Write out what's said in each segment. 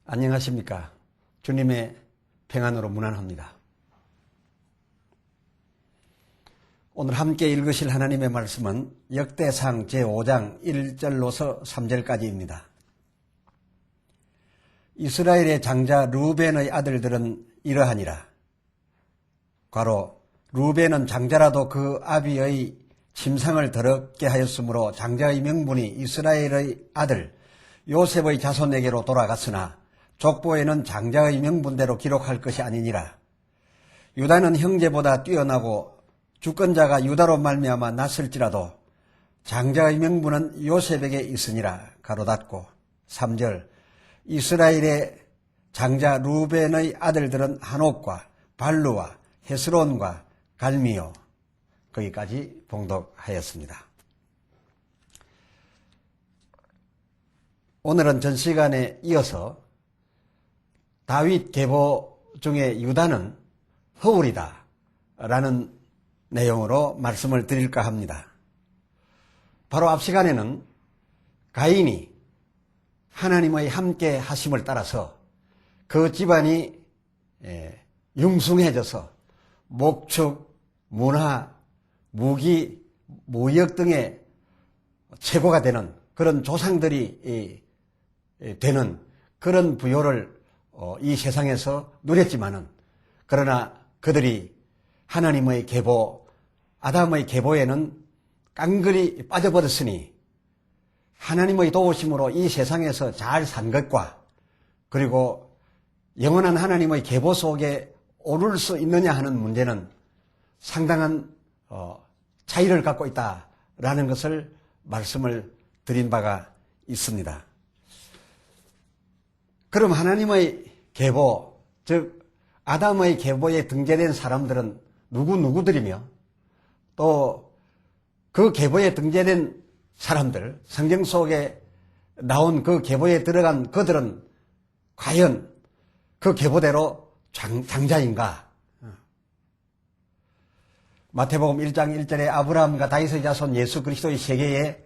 안녕하십니까. 주님의 평안으로 문안합니다. 오늘 함께 읽으실 하나님의 말씀은 역대상 제5장 1절로서 3절까지입니다. 이스라엘의 장자 르우벤의 아들들은 이러하니라. 괄호 르우벤은 장자라도 그 아비의 침상을 더럽게 하였으므로 장자의 명분이 이스라엘의 아들 요셉의 자손에게로 돌아갔으나 족보에는 장자의 명분대로 기록할 것이 아니니라. 유다는 형제보다 뛰어나고 주권자가 유다로 말미암아 났을지라도 장자의 명분은 요셉에게 있으니라. 가로 닫고 3절 이스라엘의 장자 르우벤의 아들들은 한옥과 발루와 헤스론과 갈미요. 거기까지 봉독하였습니다. 오늘은 전 시간에 이어서 다윗 계보 중에 유다는 허울이다 라는 내용으로 말씀을 드릴까 합니다. 바로 앞 시간에는 가인이 하나님의 함께 하심을 따라서 그 집안이 융숭해져서 목축, 문화, 무기, 무역 등의 최고가 되는 그런 조상들이 되는 그런 부요를 이 세상에서 누렸지만은 그러나 그들이 하나님의 계보, 아담의 계보에는 깡그리 빠져버렸으니 하나님의 도우심으로 이 세상에서 잘 산 것과 그리고 영원한 하나님의 계보 속에 오를 수 있느냐 하는 문제는 상당한 차이를 갖고 있다라는 것을 말씀을 드린 바가 있습니다. 그럼 하나님의 계보, 즉 아담의 계보에 등재된 사람들은 누구들이며 또 그 계보에 등재된 사람들, 성경 속에 나온 그 계보에 들어간 그들은 과연 그 계보대로 장자인가? 마태복음 1장 1절에 아브라함과 다윗의 자손 예수 그리스도의 세계에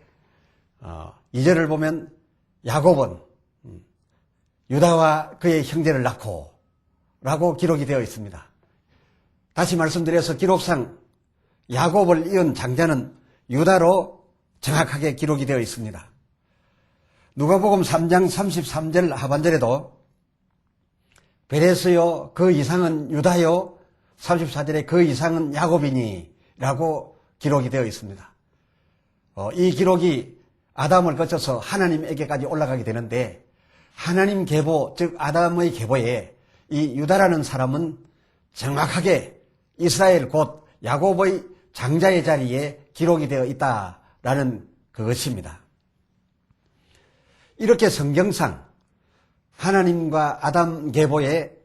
2절을 보면 야곱은 유다와 그의 형제를 낳고 라고 기록이 되어 있습니다. 다시 말씀드려서 기록상 야곱을 이은 장자는 유다로 정확하게 기록이 되어 있습니다. 누가복음 3장 33절 하반절에도 베레스요 그 이상은 유다요 34절에 그 이상은 야곱이니 라고 기록이 되어 있습니다. 이 기록이 아담을 거쳐서 하나님에게까지 올라가게 되는데 하나님 계보 즉 아담의 계보에 이 유다라는 사람은 정확하게 이스라엘 곧 야곱의 장자의 자리에 기록이 되어 있다라는 그것입니다. 이렇게 성경상 하나님과 아담 계보에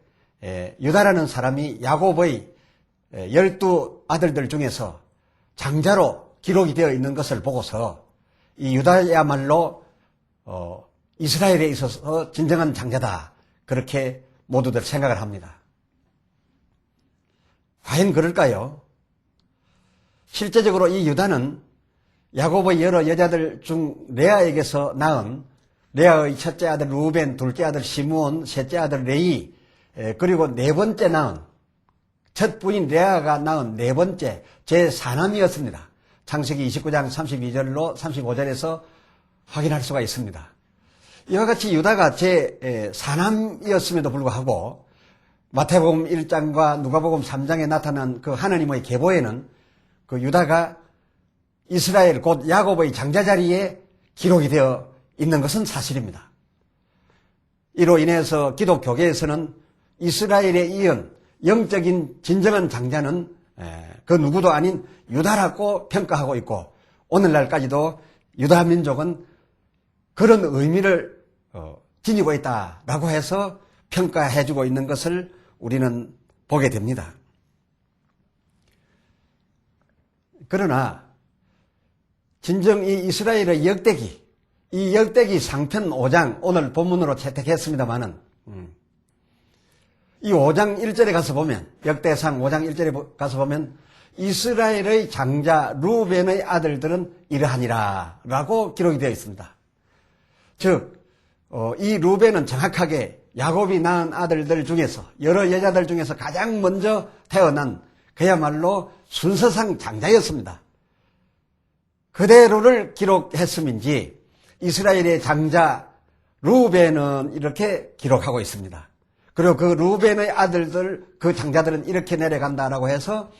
유다라는 사람이 야곱의 12 아들들 중에서 장자로 기록이 되어 있는 것을 보고서 이 유다야말로 이스라엘에 있어서 진정한 장자다 그렇게 모두들 생각을 합니다. 과연 그럴까요? 실제적으로 이 유다는 야곱의 여러 여자들 중 레아에게서 낳은 레아의 첫째 아들 루벤, 둘째 아들 시므온, 셋째 아들 레이, 그리고 네 번째 낳은 첫 부인 레아가 낳은 네 번째 제4남이었습니다. 창세기 29장 32절로 35절에서 확인할 수가 있습니다. 이와 같이 유다가 제4남이었음에도 불구하고 마태복음 1장과 누가복음 3장에 나타난 그 하나님의 계보에는 그 유다가 이스라엘 곧 야곱의 장자 자리에 기록이 되어 있는 것은 사실입니다. 이로 인해서 기독교계에서는 이스라엘에 이은 영적인 진정한 장자는 그 누구도 아닌 유다라고 평가하고 있고 오늘날까지도 유다 민족은 그런 의미를 지니고 있다라고 해서 평가해주고 있는 것을 우리는 보게 됩니다. 그러나 진정 이 이스라엘의 역대기, 이 역대기 상편 5장 오늘 본문으로 채택했습니다마는 이 5장 1절에 가서 보면 역대상 5장 1절에 가서 보면 이스라엘의 장자 르우벤의 아들들은 이러하니라 라고 기록이 되어 있습니다. 즉 이 르우벤은 정확하게 야곱이 낳은 아들들 중에서 여러 여자들 중에서 가장 먼저 태어난 그야말로 순서상 장자였습니다. 그대로를 기록했음인지 이스라엘의 장자 루벤은 이렇게 기록하고 있습니다. 그리고 그 루벤의 아들들, 그 장자들은 이렇게 내려간다라고 해서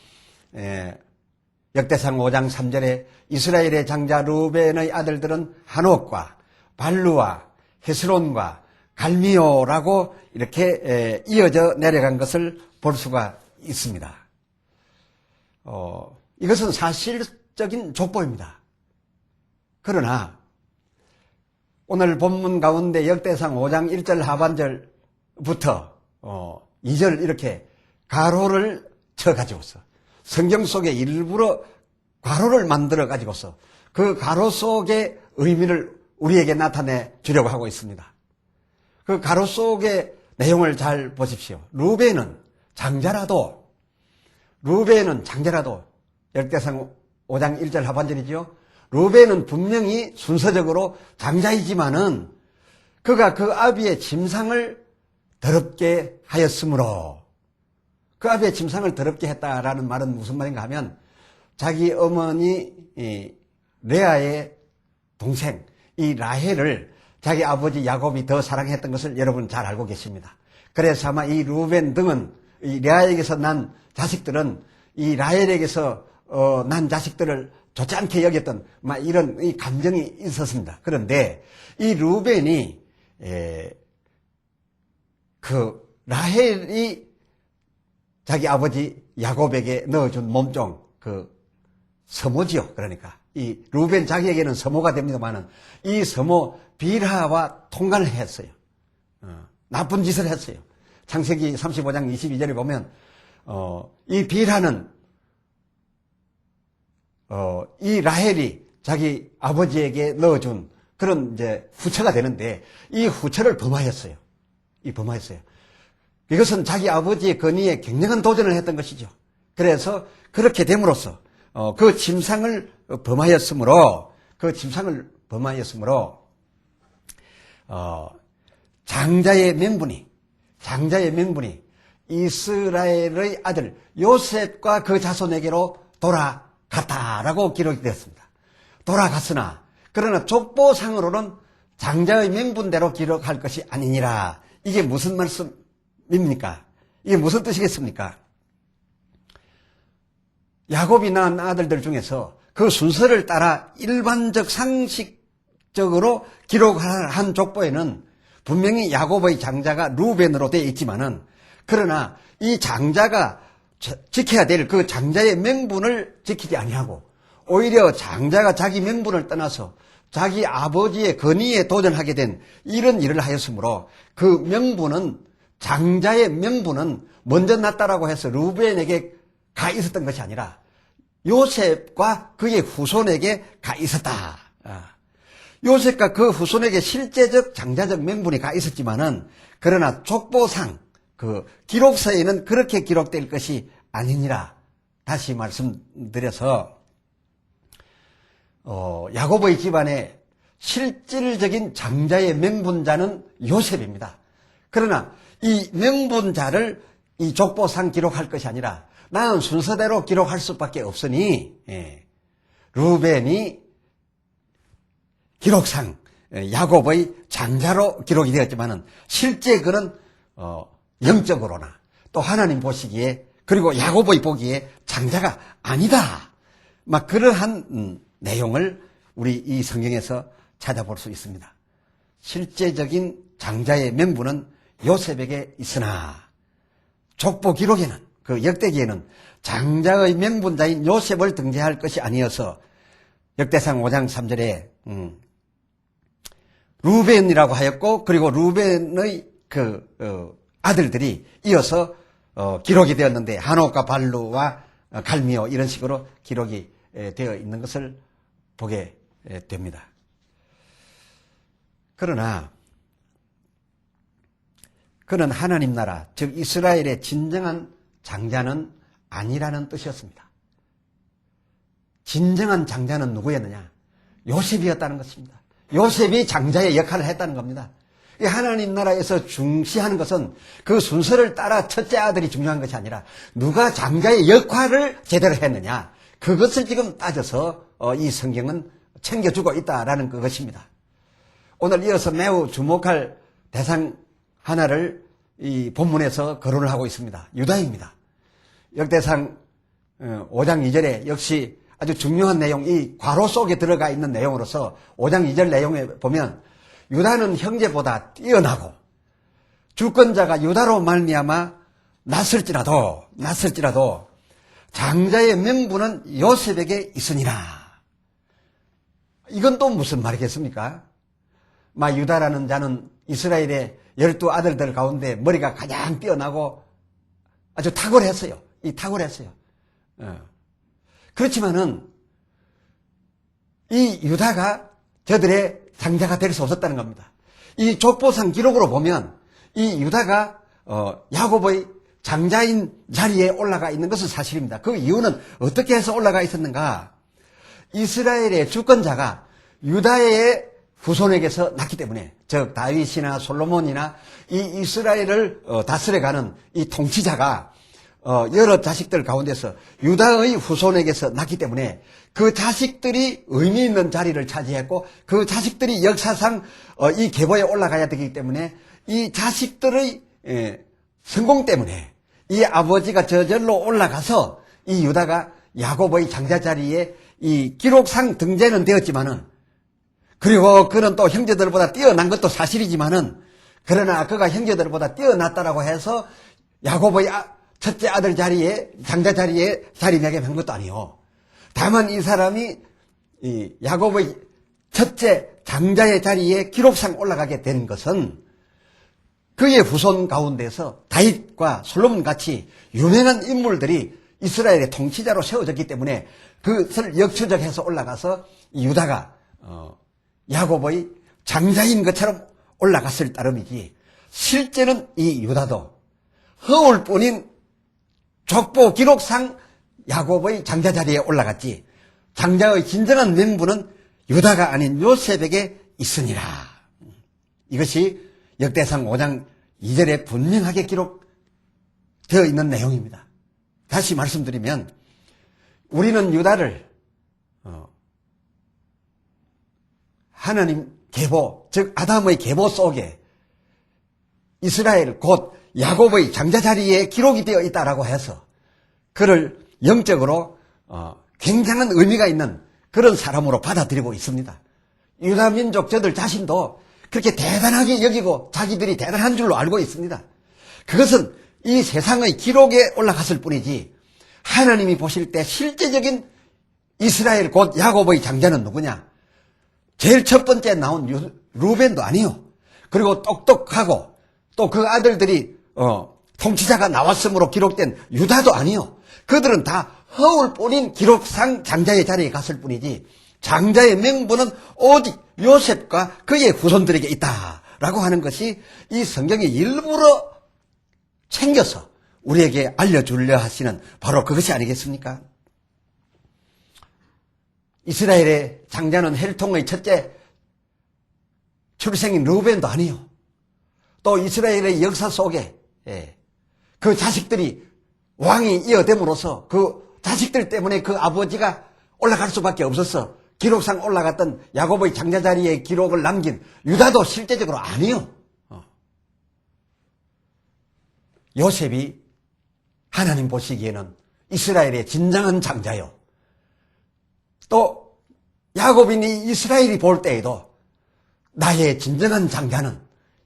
역대상 5장 3절에 이스라엘의 장자 루벤의 아들들은 한옥과 발루와 헤스론과 갈미오라고 이렇게 이어져 내려간 것을 볼 수가 있습니다. 이것은 사실적인 족보입니다. 그러나 오늘 본문 가운데 역대상 5장 1절 하반절부터 2절 이렇게 가로를 쳐가지고서 성경 속에 일부러 가로를 만들어 가지고서 그 가로 속의 의미를 우리에게 나타내 주려고 하고 있습니다. 그 가로 속의 내용을 잘 보십시오. 루벤은 장자라도 역대상 5장 1절 하반절이죠. 루벤은 분명히 순서적으로 장자이지만은 그가 그 아비의 짐상을 더럽게 하였으므로, 그 아비의 짐상을 더럽게 했다라는 말은 무슨 말인가 하면 자기 어머니 레아의 동생 이 라헬을 자기 아버지 야곱이 더 사랑했던 것을 여러분 잘 알고 계십니다. 그래서 아마 이 루벤 등은 이 레아에게서 난 자식들은 이 라헬에게서 난 자식들을 좋지 않게 여겼던 이런 이 감정이 있었습니다. 그런데 이 루벤이 그 라헬이 자기 아버지 야곱에게 넣어준 몸종 그 서모지요. 그러니까 이 루벤 자기에게는 서모가 됩니다만은 이 서모 빌하와 통관을 했어요. 나쁜 짓을 했어요. 창세기 35장 22절에 보면 이 빌하는 이 라헬이 자기 아버지에게 넣어준 그런 이제 후처가 되는데 이 후처를 범하였어요. 이것은 자기 아버지의 권위에 굉장한 도전을 했던 것이죠. 그래서 그렇게 됨으로써 그 짐상을 범하였으므로 장자의 명분이 이스라엘의 아들 요셉과 그 자손에게로 돌아갔다라고 기록이 되었습니다. 돌아갔으나 그러나 족보상으로는 장자의 명분대로 기록할 것이 아니니라. 이게 무슨 말씀입니까? 이게 무슨 뜻이겠습니까? 야곱이 낳은 아들들 중에서 그 순서를 따라 일반적 상식적으로 기록한 족보에는 분명히 야곱의 장자가 루벤으로 되어 있지만은, 그러나 이 장자가 지켜야 될 그 장자의 명분을 지키지 아니하고 오히려 장자가 자기 명분을 떠나서 자기 아버지의 권위에 도전하게 된 이런 일을 하였으므로 그 명분은, 장자의 명분은 먼저 났다라고 해서 루벤에게 가 있었던 것이 아니라 요셉과 그의 후손에게 가 있었다. 요셉과 그 후손에게 실제적 장자적 명분이 가 있었지만은, 그러나 족보상 그 기록서에는 그렇게 기록될 것이 아니니라. 다시 말씀드려서 야곱의 집안의 실질적인 장자의 명분자는 요셉입니다. 그러나 이 명분자를 이 족보상 기록할 것이 아니라 낳은 순서대로 기록할 수밖에 없으니 루벤이 기록상 야곱의 장자로 기록이 되었지만은 실제 그는 영적으로나 또 하나님 보시기에, 그리고 야곱의 보기에 장자가 아니다. 그러한 내용을 우리 이 성경에서 찾아볼 수 있습니다. 실제적인 장자의 명분은 요셉에게 있으나 족보 기록에는, 그 역대기에는 장자의 명분자인 요셉을 등재할 것이 아니어서 역대상 5장 3절에 루벤이라고 하였고, 그리고 루벤의 아들들이 이어서 기록이 되었는데 한옥과 발루와 갈미오 이런 식으로 기록이 되어 있는 것을 보게 됩니다. 그러나 그는 하나님 나라, 즉 이스라엘의 진정한 장자는 아니라는 뜻이었습니다. 진정한 장자는 누구였느냐? 요셉이었다는 것입니다. 요셉이 장자의 역할을 했다는 겁니다. 이 하나님 나라에서 중시하는 것은 그 순서를 따라 첫째 아들이 중요한 것이 아니라 누가 장자의 역할을 제대로 했느냐, 그것을 지금 따져서 이 성경은 챙겨주고 있다라는 그것입니다. 오늘 이어서 매우 주목할 대상 하나를 이 본문에서 거론을 하고 있습니다. 유다입니다. 역대상 5장 2절에 역시 아주 중요한 내용, 이 괄호 속에 들어가 있는 내용으로서 5장 2절 내용에 보면 유다는 형제보다 뛰어나고 주권자가 유다로 말미암아 났을지라도 장자의 명분은 요셉에게 있으니라. 이건 또 무슨 말이겠습니까? 유다라는 자는 이스라엘의 12아들들 가운데 머리가 가장 뛰어나고 아주 탁월했어요. 그렇지만은 이 유다가 저들의 장자가 될 수 없었다는 겁니다. 이 족보상 기록으로 보면 이 유다가 야곱의 장자인 자리에 올라가 있는 것은 사실입니다. 그 이유는 어떻게 해서 올라가 있었는가? 이스라엘의 주권자가 유다의 후손에게서 났기 때문에, 즉 다윗이나 솔로몬이나 이 이스라엘을 다스려가는 이 통치자가 여러 자식들 가운데서 유다의 후손에게서 났기 때문에 그 자식들이 의미 있는 자리를 차지했고, 그 자식들이 역사상 이 계보에 올라가야 되기 때문에 이 자식들의 성공 때문에 이 아버지가 저절로 올라가서 이 유다가 야곱의 장자 자리에 이 기록상 등재는 되었지만은, 그리고 그는 또 형제들보다 뛰어난 것도 사실이지만은, 그러나 그가 형제들보다 뛰어났다라고 해서 야곱의 첫째 아들 자리에, 장자 자리에 자리매김한 것도 아니요. 다만 이 사람이 이 야곱의 첫째 장자의 자리에 기록상 올라가게 된 것은 그의 후손 가운데서 다윗과 솔로몬 같이 유명한 인물들이 이스라엘의 통치자로 세워졌기 때문에 그것을 역추적해서 올라가서 유다가 야곱의 장자인 것처럼 올라갔을 따름이지, 실제는 이 유다도 허울 뿐인 족보 기록상 야곱의 장자 자리에 올라갔지, 장자의 진정한 명분은 유다가 아닌 요셉에게 있으니라. 이것이 역대상 5장 2절에 분명하게 기록되어 있는 내용입니다. 다시 말씀드리면 우리는 유다를 하나님 계보, 즉 아담의 계보 속에 이스라엘 곧 야곱의 장자 자리에 기록이 되어 있다라고 해서 그를 영적으로 굉장한 의미가 있는 그런 사람으로 받아들이고 있습니다. 유다 민족 저들 자신도 그렇게 대단하게 여기고 자기들이 대단한 줄로 알고 있습니다. 그것은 이 세상의 기록에 올라갔을 뿐이지, 하나님이 보실 때 실제적인 이스라엘 곧 야곱의 장자는 누구냐? 제일 첫 번째 나온 루벤도 아니요. 그리고 똑똑하고 또 그 아들들이 통치자가 나왔으므로 기록된 유다도 아니요. 그들은 다 허울 뿐인 기록상 장자의 자리에 갔을 뿐이지, 장자의 명분은 오직 요셉과 그의 후손들에게 있다라고 하는 것이 이 성경이 일부러 챙겨서 우리에게 알려주려 하시는 바로 그것이 아니겠습니까? 이스라엘의 장자는 헬통의 첫째 출생인 르우벤도 아니요. 또 이스라엘의 역사 속에 그 자식들이 왕이 이어됨으로써 그 자식들 때문에 그 아버지가 올라갈 수밖에 없었어. 기록상 올라갔던 야곱의 장자 자리에 기록을 남긴 유다도 실제적으로 아니요. 요셉이 하나님 보시기에는 이스라엘의 진정한 장자요. 또 야곱인이 이스라엘이 볼 때에도 나의 진정한 장자는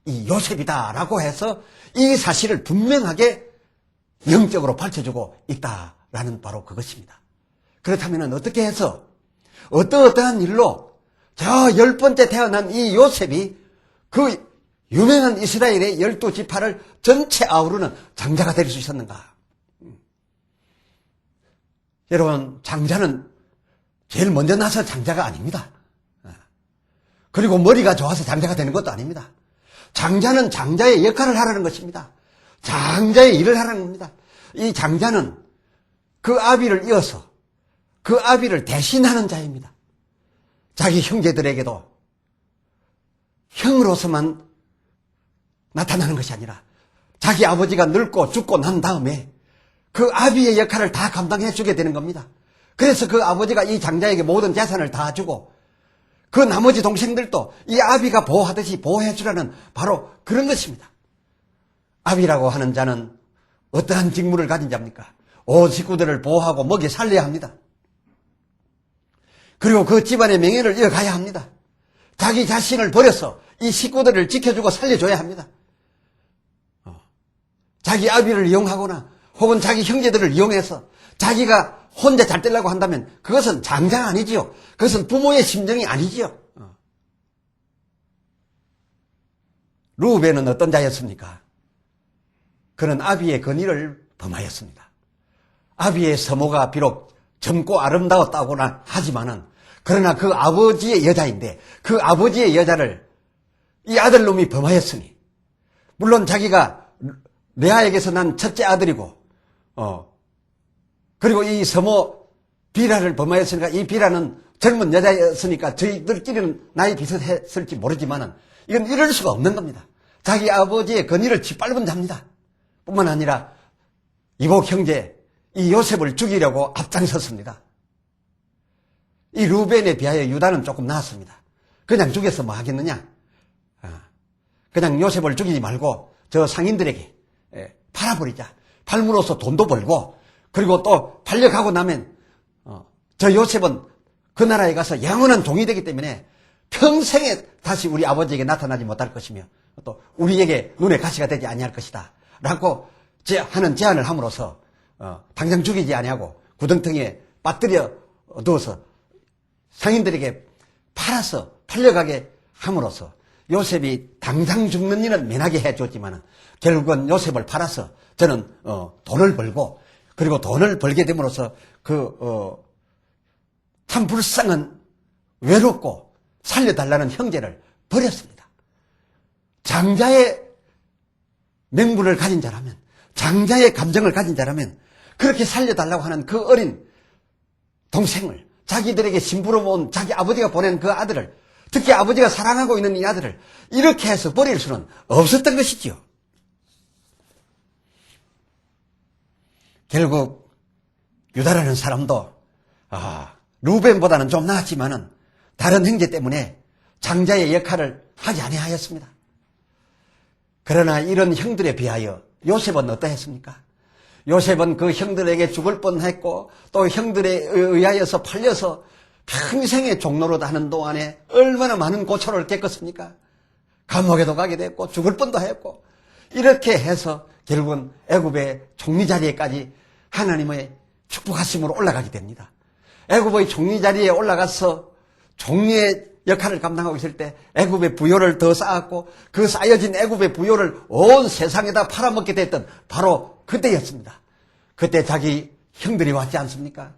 이 요셉이다라고 해서 이 사실을 분명하게 영적으로 밝혀주고 있다라는 바로 그것입니다. 그렇다면 어떻게 해서 어떠한 일로 저 10번째 태어난 이 요셉이 그 유명한 이스라엘의 12지파를 전체 아우르는 장자가 될 수 있었는가? 여러분, 장자는 제일 먼저 나서 장자가 아닙니다. 그리고 머리가 좋아서 장자가 되는 것도 아닙니다. 장자는 장자의 역할을 하라는 것입니다. 장자의 일을 하라는 겁니다. 이 장자는 그 아비를 이어서 그 아비를 대신하는 자입니다. 자기 형제들에게도 형으로서만 나타나는 것이 아니라 자기 아버지가 늙고 죽고 난 다음에 그 아비의 역할을 다 감당해 주게 되는 겁니다. 그래서 그 아버지가 이 장자에게 모든 재산을 다 주고 그 나머지 동생들도 이 아비가 보호하듯이 보호해 주라는 바로 그런 것입니다. 아비라고 하는 자는 어떠한 직무를 가진 자입니까? 온 식구들을 보호하고 먹여 살려야 합니다. 그리고 그 집안의 명예를 이어가야 합니다. 자기 자신을 버려서 이 식구들을 지켜주고 살려줘야 합니다. 자기 아비를 이용하거나 혹은 자기 형제들을 이용해서 자기가 혼자 잘 되려고 한다면 그것은 장자가 아니지요. 그것은 부모의 심정이 아니지요. 르우벤은 어떤 자였습니까? 그는 아비의 건의를 범하였습니다. 아비의 서모가 비록 젊고 아름다웠다고나 하지만은 그러나 그 아버지의 여자인데 그 아버지의 여자를 이 아들놈이 범하였으니 물론 자기가 레아에게서 난 첫째 아들이고 그리고 이 서모 비라를 범하였으니까 이 비라는 젊은 여자였으니까 저희들끼리는 나이 비슷했을지 모르지만은 이건 이럴 수가 없는 겁니다. 자기 아버지의 건의를 짓밟은 자입니다. 뿐만 아니라 이복 형제 이 요셉을 죽이려고 앞장섰습니다. 이 루벤에 비하여 유다는 조금 나았습니다. 그냥 죽여서 뭐 하겠느냐? 그냥 요셉을 죽이지 말고 저 상인들에게 팔아버리자. 팔므로써 돈도 벌고 그리고 또 팔려가고 나면 저 요셉은 그 나라에 가서 영원한 종이 되기 때문에 평생에 다시 우리 아버지에게 나타나지 못할 것이며 또 우리에게 눈에 가시가 되지 아니할 것이다 라고 하는 제안을 함으로써 당장 죽이지 아니하고 구덩텅이에 빠뜨려 두어서 상인들에게 팔아서 팔려가게 함으로써 요셉이 당장 죽는 일은 면하게 해줬지만 결국은 요셉을 팔아서 저는 돈을 벌고 그리고 돈을 벌게 됨으로써 참 불쌍한 외롭고 살려달라는 형제를 버렸습니다. 장자의 맹물을 가진 자라면 장자의 감정을 가진 자라면 그렇게 살려달라고 하는 그 어린 동생을 자기들에게 심부름 온 자기 아버지가 보낸 그 아들을 특히 아버지가 사랑하고 있는 이 아들을 이렇게 해서 버릴 수는 없었던 것이지요. 결국 유다라는 사람도 루벤보다는 좀 나았지만은 다른 형제 때문에 장자의 역할을 하지 아니하였습니다. 그러나 이런 형들에 비하여 요셉은 어떠했습니까? 요셉은 그 형들에게 죽을 뻔했고 또 형들에 의하여서 팔려서 평생의 종로로 하는 동안에 얼마나 많은 고초를 겪었습니까? 감옥에도 가게 됐고 죽을 뻔도 했고 이렇게 해서 결국은 애굽의 총리 자리에까지 하나님의 축복하심으로 올라가게 됩니다. 애굽의 총리 자리에 올라가서 총리의 역할을 감당하고 있을 때 애굽의 부요를 더 쌓았고 그 쌓여진 애굽의 부요를 온 세상에다 팔아먹게 됐던 바로 그때였습니다. 그때 자기 형들이 왔지 않습니까?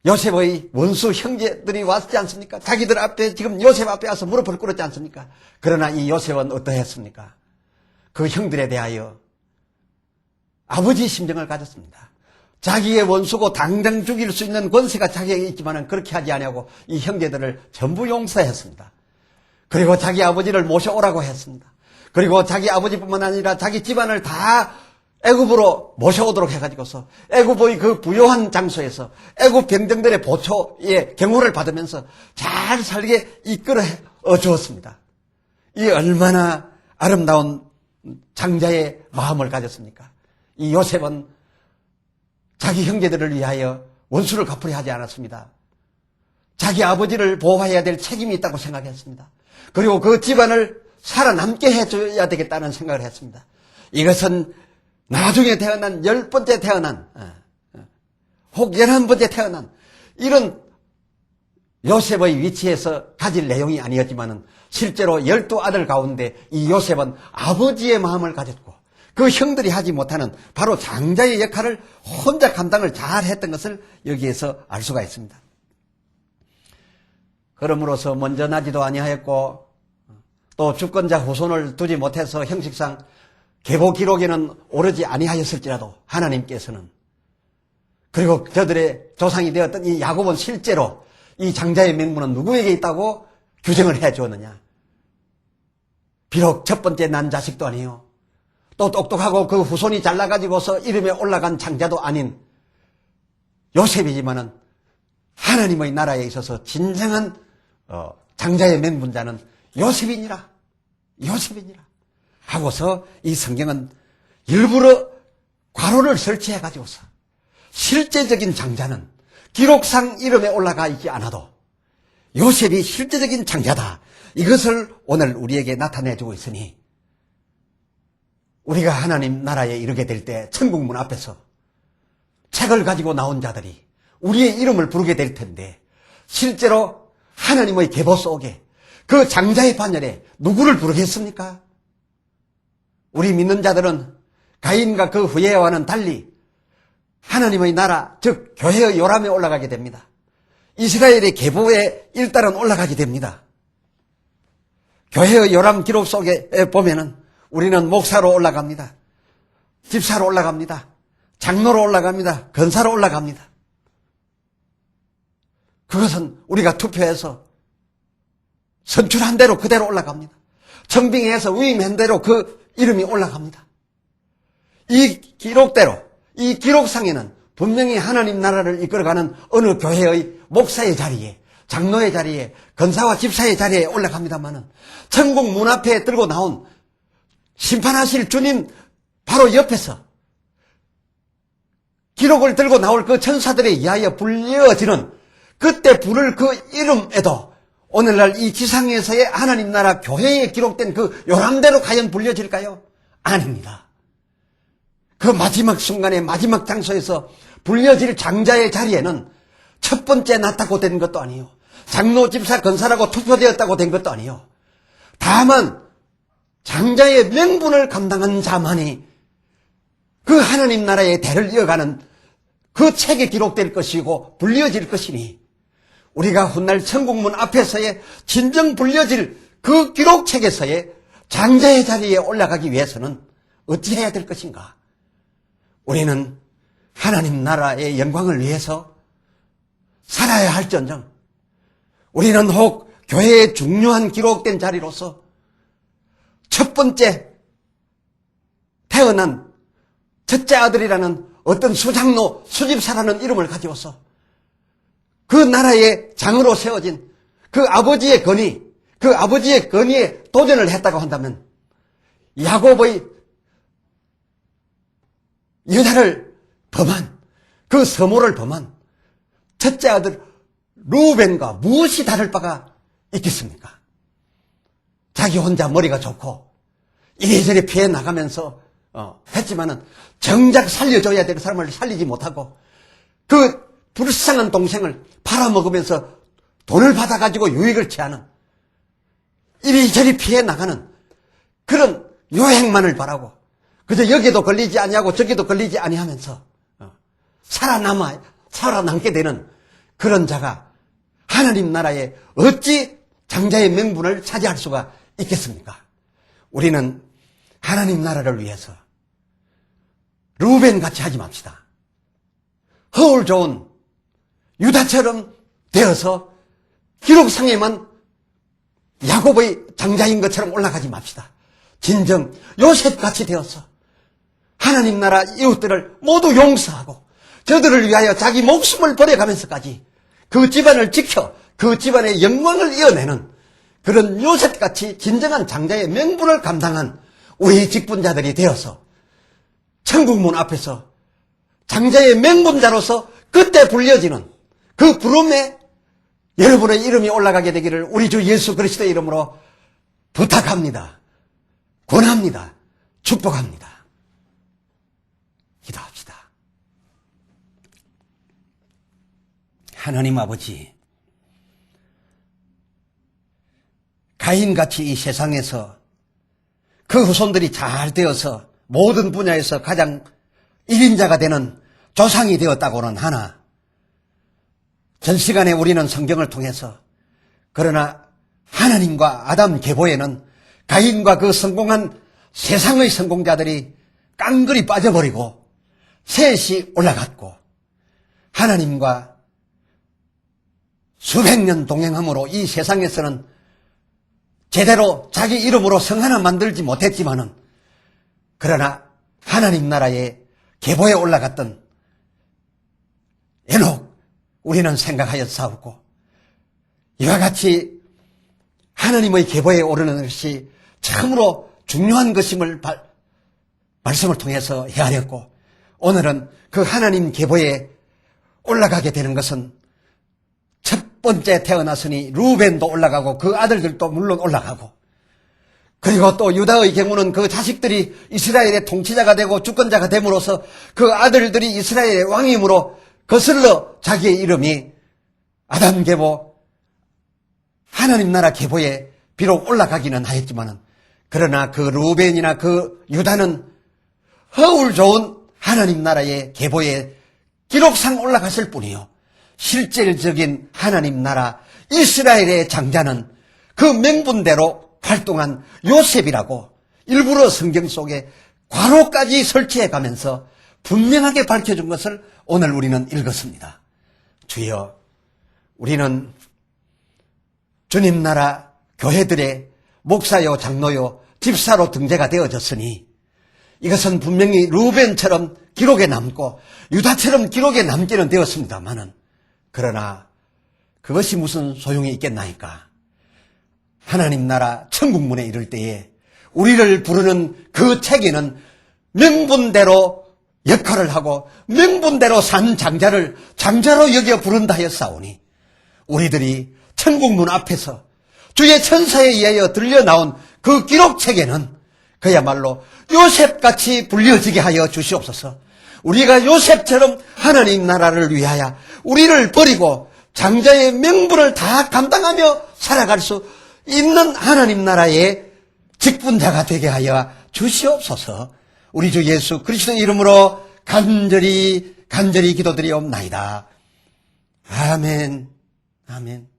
요셉의 원수 형제들이 왔지 않습니까? 자기들 앞에 지금 요셉 앞에 와서 무릎을 꿇었지 않습니까? 그러나 이 요셉은 어떠했습니까? 그 형들에 대하여 아버지 심정을 가졌습니다. 자기의 원수고 당장 죽일 수 있는 권세가 자기에게 있지만 그렇게 하지 아니하고 이 형제들을 전부 용서했습니다. 그리고 자기 아버지를 모셔오라고 했습니다. 그리고 자기 아버지뿐만 아니라 자기 집안을 다 애굽으로 모셔오도록 해가지고서 애굽의 그 부요한 장소에서 애굽 병정들의 보초의 경호를 받으면서 잘 살게 이끌어 주었습니다. 이 얼마나 아름다운 장자의 마음을 가졌습니까? 이 요셉은 자기 형제들을 위하여 원수를 갚으려 하지 않았습니다. 자기 아버지를 보호해야 될 책임이 있다고 생각했습니다. 그리고 그 집안을 살아남게 해줘야 되겠다는 생각을 했습니다. 이것은 나중에 태어난 10번째 태어난 혹 11번째 태어난 이런 요셉의 위치에서 가질 내용이 아니었지만 실제로 12아들 가운데 이 요셉은 아버지의 마음을 가졌고 그 형들이 하지 못하는 바로 장자의 역할을 혼자 감당을 잘 했던 것을 여기에서 알 수가 있습니다. 그러므로서 먼저 나지도 아니하였고 또 주권자 후손을 두지 못해서 형식상 계보 기록에는 오르지 아니하였을지라도 하나님께서는 그리고 저들의 조상이 되었던 이 야곱은 실제로 이 장자의 맹문은 누구에게 있다고 규정을 해 주었느냐? 비록 첫 번째 난 자식도 아니요. 또 똑똑하고 그 후손이 잘나가지고서 이름에 올라간 장자도 아닌 요셉이지만은 하나님의 나라에 있어서 진정한 장자의 맹분자는 요셉이니라. 요셉이니라. 하고서 이 성경은 일부러 괄호를 설치해 가지고서 실제적인 장자는 기록상 이름에 올라가 있지 않아도 요셉이 실제적인 장자다. 이것을 오늘 우리에게 나타내주고 있으니 우리가 하나님 나라에 이르게 될 때 천국문 앞에서 책을 가지고 나온 자들이 우리의 이름을 부르게 될 텐데 실제로 하나님의 계보 속에 그 장자의 반열에 누구를 부르겠습니까? 우리 믿는 자들은 가인과 그 후예와는 달리 하나님의 나라, 즉 교회의 요람에 올라가게 됩니다. 이스라엘의 계보에 일단은 올라가게 됩니다. 교회의 요람 기록 속에 보면은 우리는 목사로 올라갑니다. 집사로 올라갑니다. 장로로 올라갑니다. 권사로 올라갑니다. 그것은 우리가 투표해서 선출한 대로 그대로 올라갑니다. 청빙해서 위임한 대로 그 이름이 올라갑니다. 이 기록대로, 이 기록상에는 분명히 하나님 나라를 이끌어가는 어느 교회의 목사의 자리에, 장로의 자리에, 권사와 집사의 자리에 올라갑니다마는 천국 문 앞에 들고 나온 심판하실 주님 바로 옆에서 기록을 들고 나올 그 천사들에 의하여 불려지는 그때 부를 그 이름에도 오늘날 이 지상에서의 하나님 나라 교회에 기록된 그 요람대로 과연 불려질까요? 아닙니다. 그 마지막 순간에 마지막 장소에서 불려질 장자의 자리에는 첫 번째 낳다고 된 것도 아니요. 장로, 집사, 권사라고 투표되었다고 된 것도 아니요. 다만 장자의 명분을 감당한 자만이 그 하나님 나라의 대를 이어가는 그 책에 기록될 것이고 불려질 것이니 우리가 훗날 천국문 앞에서의 진정 불려질 그 기록책에서의 장자의 자리에 올라가기 위해서는 어찌해야 될 것인가? 우리는 하나님 나라의 영광을 위해서 살아야 할지언정 우리는 혹 교회의 중요한 기록된 자리로서 첫 번째 태어난 첫째 아들이라는 어떤 수장로, 수집사라는 이름을 가지고서 그 나라의 장으로 세워진 그 아버지의 건의, 그 아버지의 건의에 도전을 했다고 한다면 야곱의 여자를 범한, 그 서모를 범한 첫째 아들 루벤과 무엇이 다를 바가 있겠습니까? 자기 혼자 머리가 좋고 이리저리 피해 나가면서 했지만은 정작 살려줘야 될 사람을 살리지 못하고 그 불쌍한 동생을 팔아먹으면서 돈을 받아가지고 유익을 취하는 이리저리 피해 나가는 그런 요행만을 바라고 그저 여기도 걸리지 아니하고 저기도 걸리지 아니하면서 살아남게 되는 그런 자가 하나님 나라에 어찌 장자의 명분을 차지할 수가 있겠습니까? 우리는 하나님 나라를 위해서 루벤같이 하지 맙시다. 허울 좋은 유다처럼 되어서 기록상에만 야곱의 장자인 것처럼 올라가지 맙시다. 진정 요셉같이 되어서 하나님 나라 이웃들을 모두 용서하고 저들을 위하여 자기 목숨을 버려가면서까지 그 집안을 지켜 그 집안의 영광을 이어내는 그런 요셉같이 진정한 장자의 명분을 감당한 우리 직분자들이 되어서 천국문 앞에서 장자의 명분자로서 그때 불려지는 그 부름에 여러분의 이름이 올라가게 되기를 우리 주 예수 그리스도의 이름으로 부탁합니다. 권합니다. 축복합니다. 기도합시다. 하나님 아버지, 가인같이 이 세상에서 그 후손들이 잘 되어서 모든 분야에서 가장 1인자가 되는 조상이 되었다고는 하나 전 시간에 우리는 성경을 통해서 그러나 하나님과 아담 계보에는 가인과 그 성공한 세상의 성공자들이 깡그리 빠져버리고 셋이 올라갔고 하나님과 수백 년 동행함으로 이 세상에서는 제대로 자기 이름으로 성 하나 만들지 못했지만은 그러나 하나님 나라의 계보에 올라갔던 에녹 우리는 생각하여 싸우고 이와 같이 하나님의 계보에 오르는 것이 참으로 중요한 것임을 말씀을 통해서 헤아렸고 오늘은 그 하나님 계보에 올라가게 되는 것은 첫 번째 태어났으니 루벤도 올라가고 그 아들들도 물론 올라가고 그리고 또 유다의 경우는 그 자식들이 이스라엘의 통치자가 되고 주권자가 됨으로써 그 아들들이 이스라엘의 왕임으로 거슬러 자기의 이름이 아담 계보 하나님 나라 계보에 비록 올라가기는 하였지만은 그러나 그 루벤이나 그 유다는 허울 좋은 하나님 나라의 계보에 기록상 올라갔을 뿐이요. 실질적인 하나님 나라 이스라엘의 장자는 그 명분대로 활동한 요셉이라고 일부러 성경 속에 괄호까지 설치해 가면서 분명하게 밝혀준 것을 오늘 우리는 읽었습니다. 주여, 우리는 주님 나라 교회들의 목사요, 장로요, 집사로 등재가 되어졌으니 이것은 분명히 루벤처럼 기록에 남고 유다처럼 기록에 남기는 되었습니다마는 그러나 그것이 무슨 소용이 있겠나이까? 하나님 나라 천국문에 이를 때에 우리를 부르는 그 책에는 명분대로 역할을 하고 명분대로 산 장자를 장자로 여겨 부른다 하였사오니 우리들이 천국문 앞에서 주의 천사에 의하여 들려나온 그 기록책에는 그야말로 요셉같이 불려지게 하여 주시옵소서. 우리가 요셉처럼 하나님 나라를 위하여 우리를 버리고 장자의 명분을 다 감당하며 살아갈 수 있는 하나님 나라의 직분자가 되게 하여 주시옵소서. 우리 주 예수 그리스도의 이름으로 간절히 기도드리옵나이다. 아멘. 아멘.